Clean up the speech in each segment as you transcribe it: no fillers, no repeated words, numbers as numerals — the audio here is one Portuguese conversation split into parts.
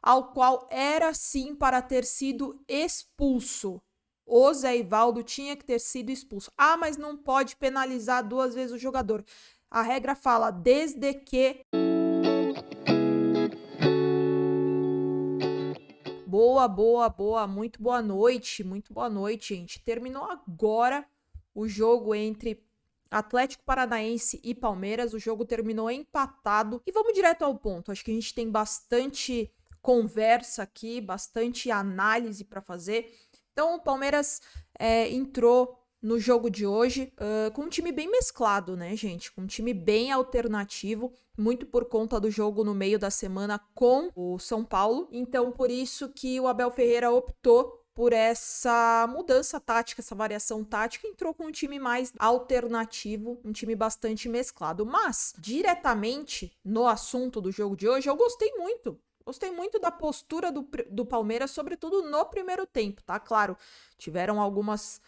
ao qual era sim para ter sido expulso. O Zé Ivaldo tinha que ter sido expulso. Ah, mas não pode penalizar 2 vezes o jogador. A regra fala desde que... Boa. Muito boa noite, gente. Terminou agora o jogo entre Atlético Paranaense e Palmeiras. O jogo terminou empatado. E vamos direto ao ponto. Acho que a gente tem bastante conversa aqui, bastante análise para fazer. Então, o Palmeiras entrou no jogo de hoje com um time bem mesclado, né, gente? Com um time bem alternativo, muito por conta do jogo no meio da semana com o São Paulo. Então, por isso que o Abel Ferreira optou por essa mudança tática, essa variação tática, entrou com um time mais alternativo, um time bastante mesclado. Mas, diretamente no assunto do jogo de hoje, eu gostei muito. Gostei muito da postura do Palmeiras, sobretudo no primeiro tempo, tá? Claro, tiveram algumas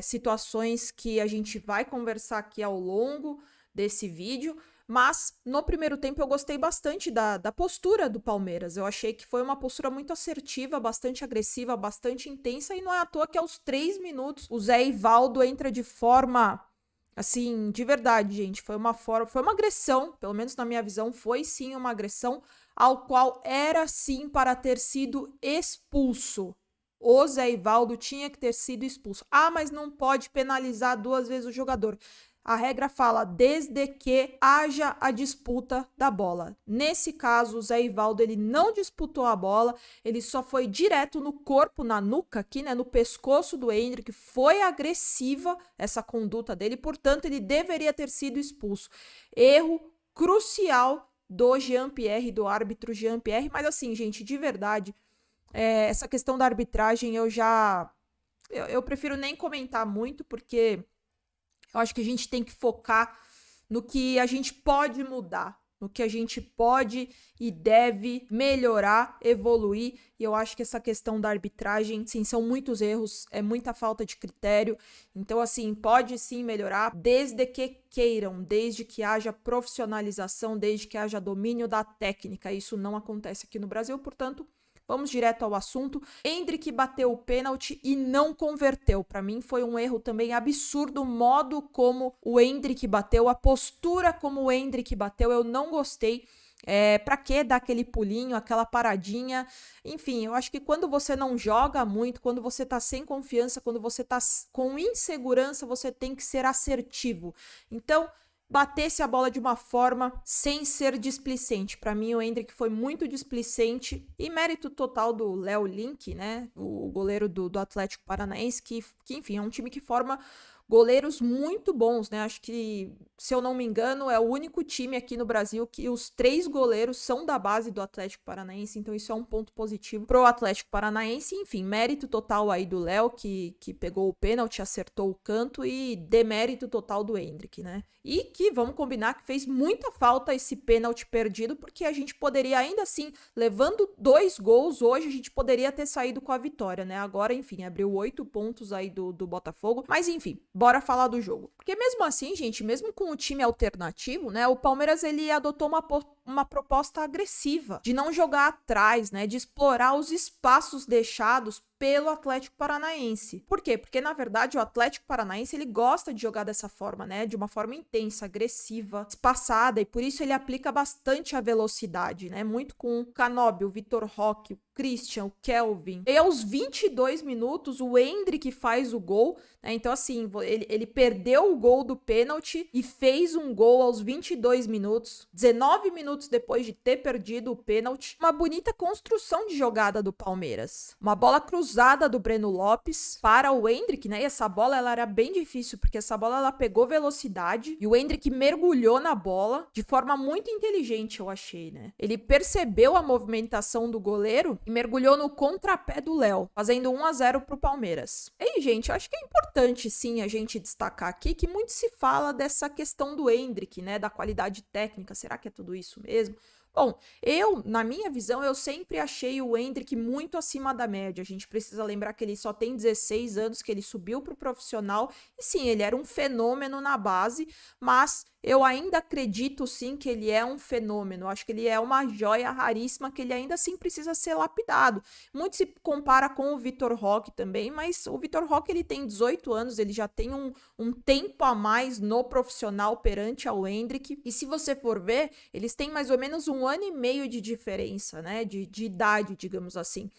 situações que a gente vai conversar aqui ao longo desse vídeo, mas no primeiro tempo eu gostei bastante da postura do Palmeiras. Eu achei que foi uma postura muito assertiva, bastante agressiva, bastante intensa, e não é à toa que aos 3 minutos o Zé Ivaldo entra de forma... Assim, de verdade, gente, foi uma agressão, pelo menos na minha visão, foi sim uma agressão, ao qual era sim para ter sido expulso. O Zé Ivaldo tinha que ter sido expulso. Ah, mas não pode penalizar 2 vezes o jogador. A regra fala desde que haja a disputa da bola. Nesse caso, o Zé Ivaldo, ele não disputou a bola, ele só foi direto no corpo, na nuca aqui, né, no pescoço do Endrick. Foi agressiva essa conduta dele, portanto, ele deveria ter sido expulso. Erro crucial do Jean-Pierre, do árbitro Jean-Pierre, mas assim, gente, de verdade, essa questão da arbitragem eu prefiro nem comentar muito, porque eu acho que a gente tem que focar no que a gente pode mudar, no que a gente pode e deve melhorar, evoluir. E eu acho que essa questão da arbitragem, sim, são muitos erros, é muita falta de critério. Então, assim, pode sim melhorar, desde que queiram, desde que haja profissionalização, desde que haja domínio da técnica. Isso não acontece aqui no Brasil, portanto... Vamos direto ao assunto. Endrick bateu o pênalti e não converteu. Para mim foi um erro também absurdo o modo como o Endrick bateu, a postura como o Endrick bateu, eu não gostei. Pra que dar aquele pulinho, aquela paradinha? Enfim, eu acho que quando você não joga muito, quando você tá sem confiança, quando você tá com insegurança, você tem que ser assertivo. Então, batesse a bola de uma forma sem ser displicente. Para mim, o Endrick foi muito displicente, e mérito total do Léo Link, né? O goleiro do Atlético Paranaense, que, enfim, é um time que forma goleiros muito bons, né? Acho que, se eu não me engano, é o único time aqui no Brasil que os 3 goleiros são da base do Atlético Paranaense, então isso é um ponto positivo pro Atlético Paranaense. Enfim, mérito total aí do Léo, que pegou o pênalti, acertou o canto, e demérito total do Endrick, né? E que, vamos combinar, que fez muita falta esse pênalti perdido, porque a gente poderia, ainda assim, levando 2 gols hoje, a gente poderia ter saído com a vitória, né? Agora, enfim, abriu 8 pontos aí do Botafogo, mas enfim, bora falar do jogo. Porque mesmo assim, gente, mesmo com o time alternativo, né, o Palmeiras, ele adotou uma proposta agressiva, de não jogar atrás, né, de explorar os espaços deixados pelo Atlético Paranaense. Por quê? Porque, na verdade, o Atlético Paranaense, ele gosta de jogar dessa forma, né, de uma forma intensa, agressiva, espaçada, e por isso ele aplica bastante a velocidade, né, muito com o Canóbio, o Vitor Roque, o Christian, o Kelvin. E aos 22 minutos, o Endrick faz o gol, né? Então, assim, ele perdeu o gol do pênalti e fez um gol aos 22 minutos, 19 minutos depois de ter perdido o pênalti. Uma bonita construção de jogada do Palmeiras. Uma bola cruzada do Breno Lopes para o Endrick, né? E essa bola, ela era bem difícil, porque essa bola, ela pegou velocidade e o Endrick mergulhou na bola de forma muito inteligente, eu achei, né? Ele percebeu a movimentação do goleiro e mergulhou no contrapé do Léo, fazendo 1-0 pro Palmeiras. E aí, gente, eu acho que é importante, sim, a gente destacar aqui que muito se fala dessa questão do Endrick, né, da qualidade técnica. Será que é tudo isso mesmo? Bom, na minha visão, eu sempre achei o Endrick muito acima da média. A gente precisa lembrar que ele só tem 16 anos, que ele subiu pro profissional, e sim, ele era um fenômeno na base, mas eu ainda acredito sim que ele é um fenômeno. Eu acho que ele é uma joia raríssima que ele ainda assim precisa ser lapidado. Muito se compara com o Vitor Roque também, mas o Vitor Roque ele tem 18 anos, ele já tem um tempo a mais no profissional perante ao Endrick. E se você for ver, eles têm mais ou menos 1 ano e meio de diferença, né? De idade, digamos assim.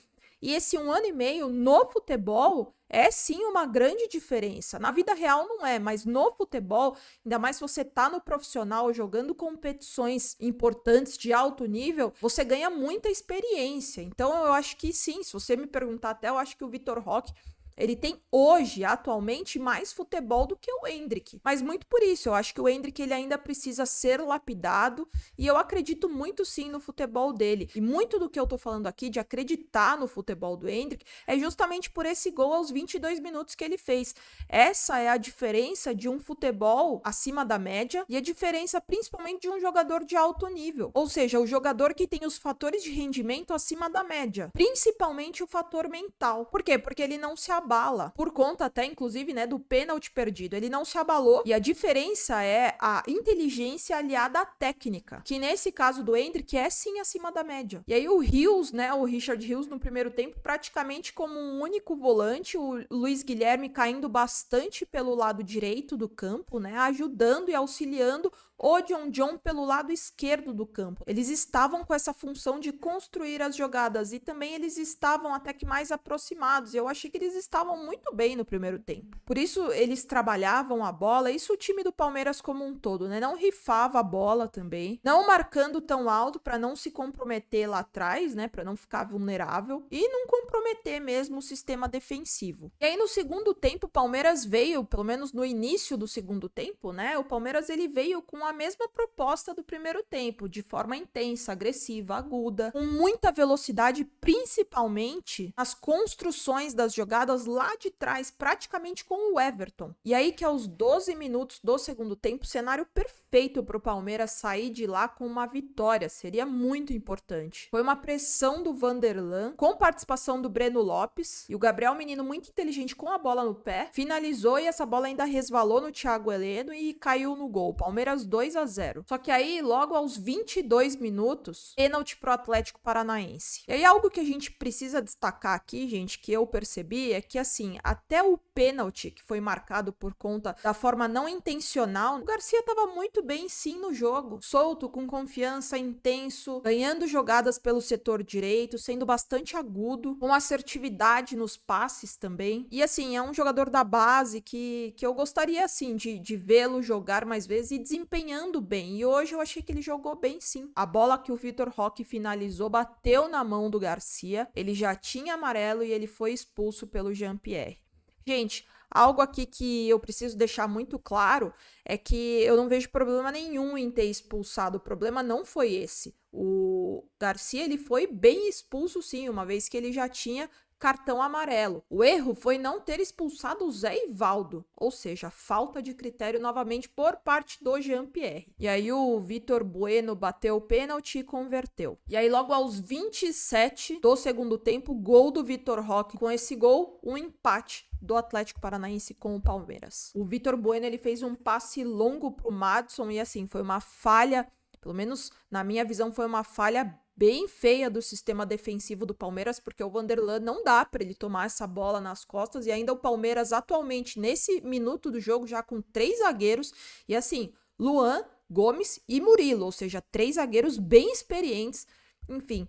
E esse 1 ano e meio no futebol é sim uma grande diferença. Na vida real não é, mas no futebol, ainda mais se você tá no profissional jogando competições importantes de alto nível, você ganha muita experiência. Então eu acho que sim, se você me perguntar até, eu acho que o Vitor Roque ele tem hoje, atualmente, mais futebol do que o Endrick. Mas muito por isso, eu acho que o Endrick ele ainda precisa ser lapidado e eu acredito muito sim no futebol dele. E muito do que eu tô falando aqui, de acreditar no futebol do Endrick, é justamente por esse gol aos 22 minutos que ele fez. Essa é a diferença de um futebol acima da média e a diferença principalmente de um jogador de alto nível. Ou seja, o jogador que tem os fatores de rendimento acima da média. Principalmente o fator mental. Por quê? Porque ele não se abala, por conta até, inclusive, né, do pênalti perdido. Ele não se abalou e a diferença é a inteligência aliada à técnica, que nesse caso do Endrick é sim acima da média. E aí o Rios, né, o Richard Rios no primeiro tempo, praticamente como um único volante, o Luiz Guilherme caindo bastante pelo lado direito do campo, né, ajudando e auxiliando o John pelo lado esquerdo do campo. Eles estavam com essa função de construir as jogadas e também eles estavam até que mais aproximados. Eu achei que eles estavam muito bem no primeiro tempo. Por isso eles trabalhavam a bola, isso o time do Palmeiras como um todo, né? Não rifava a bola também, não marcando tão alto para não se comprometer lá atrás, né? Para não ficar vulnerável e não comprometer mesmo o sistema defensivo. E aí no segundo tempo o Palmeiras veio, pelo menos no início do segundo tempo, né? O Palmeiras ele veio com a mesma proposta do primeiro tempo, de forma intensa, agressiva, aguda, com muita velocidade, principalmente nas construções das jogadas lá de trás, praticamente com o Everton. E aí que aos 12 minutos do segundo tempo, cenário perfeito para o Palmeiras sair de lá com uma vitória, seria muito importante. Foi uma pressão do Vanderlan, com participação do Breno Lopes, e o Gabriel Menino, muito inteligente com a bola no pé, finalizou e essa bola ainda resvalou no Thiago Heleno e caiu no gol. Palmeiras 2-0. Só que aí, logo aos 22 minutos, pênalti pro Atlético Paranaense. E aí, algo que a gente precisa destacar aqui, gente, que eu percebi, é que, assim, até o pênalti que foi marcado por conta da forma não intencional, o Garcia tava muito bem, sim, no jogo. Solto, com confiança, intenso, ganhando jogadas pelo setor direito, sendo bastante agudo, com assertividade nos passes também. E, assim, é um jogador da base que eu gostaria, assim, de vê-lo jogar mais vezes e desempenhando bem. E hoje eu achei que ele jogou bem sim. A bola que o Vitor Roque finalizou bateu na mão do Garcia. Ele já tinha amarelo e ele foi expulso pelo Jean-Pierre. Gente, algo aqui que eu preciso deixar muito claro é que eu não vejo problema nenhum em ter expulsado. O problema não foi esse. O Garcia, ele foi bem expulso sim, uma vez que ele já tinha cartão amarelo. O erro foi não ter expulsado o Zé Ivaldo, ou seja, falta de critério novamente por parte do Jean-Pierre. E aí o Vitor Bueno bateu o pênalti e converteu. E aí logo aos 27 do segundo tempo, gol do Vitor Roque. Com esse gol, um empate do Atlético Paranaense com o Palmeiras. O Vitor Bueno, ele fez um passe longo pro Madison e assim, foi uma falha, pelo menos na minha visão, foi uma falha bem feia do sistema defensivo do Palmeiras, porque o Vanderlan não dá para ele tomar essa bola nas costas, e ainda o Palmeiras atualmente, nesse minuto do jogo, já com 3 zagueiros, e assim, Luan, Gomes e Murilo, ou seja, 3 zagueiros bem experientes. Enfim,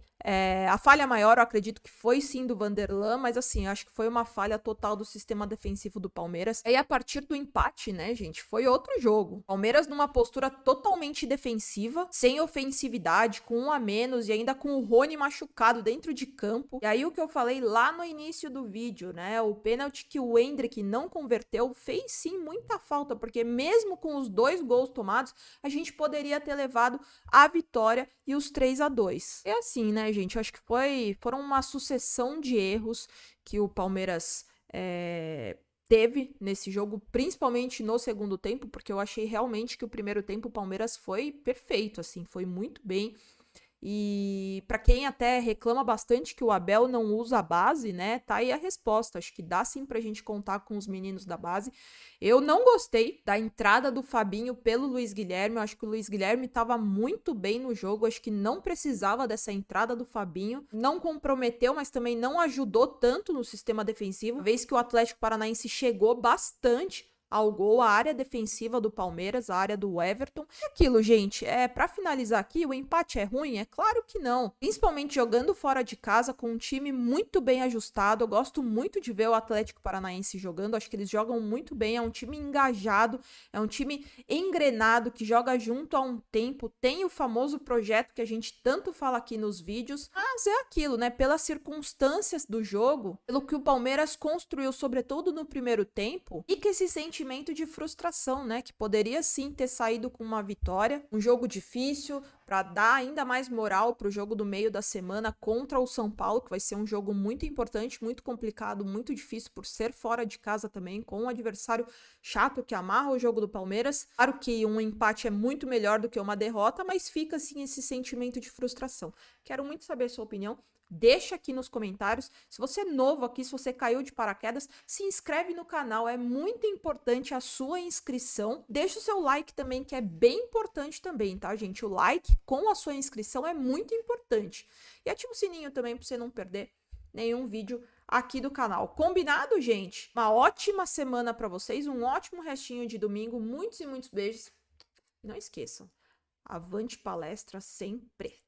a falha maior eu acredito que foi sim do Vanderlan, mas assim, acho que foi uma falha total do sistema defensivo do Palmeiras. E aí a partir do empate, né, gente, foi outro jogo. Palmeiras numa postura totalmente defensiva, sem ofensividade, com 1 a menos e ainda com o Rony machucado dentro de campo. E aí o que eu falei lá no início do vídeo, né, o pênalti que o Endrick não converteu fez sim muita falta, porque mesmo com os 2 gols tomados, a gente poderia ter levado a vitória e os 3-2. É assim, né, gente? Eu acho que foram uma sucessão de erros que o Palmeiras teve nesse jogo, principalmente no segundo tempo, porque eu achei realmente que o primeiro tempo o Palmeiras foi perfeito, assim, foi muito bem. E para quem até reclama bastante que o Abel não usa a base, né? Tá aí a resposta. Acho que dá sim pra gente contar com os meninos da base. Eu não gostei da entrada do Fabinho pelo Luiz Guilherme. Eu acho que o Luiz Guilherme estava muito bem no jogo. Eu acho que não precisava dessa entrada do Fabinho. Não comprometeu, mas também não ajudou tanto no sistema defensivo. Uma vez que o Atlético Paranaense chegou bastante ao gol, a área defensiva do Palmeiras, a área do Everton. E aquilo, gente, para finalizar aqui, o empate é ruim? É claro que não. Principalmente jogando fora de casa com um time muito bem ajustado. Eu gosto muito de ver o Atlético Paranaense jogando, acho que eles jogam muito bem, é um time engajado, é um time engrenado que joga junto há um tempo, tem o famoso projeto que a gente tanto fala aqui nos vídeos, mas é aquilo, né? Pelas circunstâncias do jogo, pelo que o Palmeiras construiu, sobretudo no primeiro tempo, e que esse sentimento de frustração, né? Que poderia sim ter saído com uma vitória. Um jogo difícil para dar ainda mais moral para o jogo do meio da semana contra o São Paulo, que vai ser um jogo muito importante, muito complicado, muito difícil por ser fora de casa também, com um adversário chato que amarra o jogo do Palmeiras. Claro que um empate é muito melhor do que uma derrota, mas fica assim esse sentimento de frustração. Quero muito saber a sua opinião. Deixa aqui nos comentários. Se você é novo aqui, se você caiu de paraquedas, se inscreve no canal, é muito importante a sua inscrição. Deixa o seu like também, que é bem importante também, tá, gente? O like com a sua inscrição é muito importante. E ativa o sininho também para você não perder nenhum vídeo aqui do canal. Combinado, gente? Uma ótima semana para vocês, um ótimo restinho de domingo, muitos e muitos beijos. Não esqueçam, avante palestra sempre!